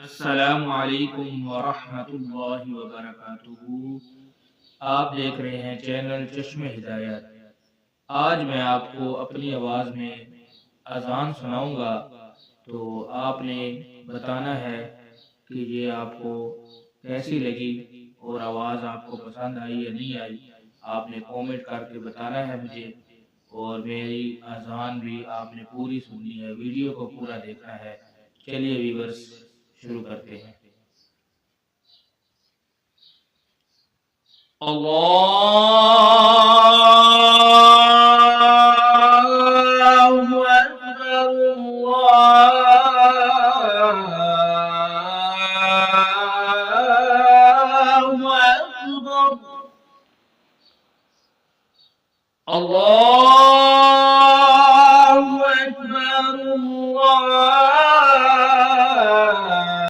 अस्सलामु अलैकुम वरहमतुल्लाहि वबरकातुहू। आप देख रहे हैं चैनल चश्मे हिदायत। आज मैं आपको अपनी आवाज़ में अज़ान सुनाऊंगा, तो आपने बताना है कि ये आपको कैसी लगी और आवाज़ आपको पसंद आई या नहीं आई। आपने कमेंट करके बताना है मुझे, और मेरी अज़ान भी आपने पूरी सुननी है, वीडियो को पूरा देखना है। चलिए व्यूअर्स, शुरू करते हैं। अल्लाहु अकबर, अल्लाहु अकबर, अल्लाहु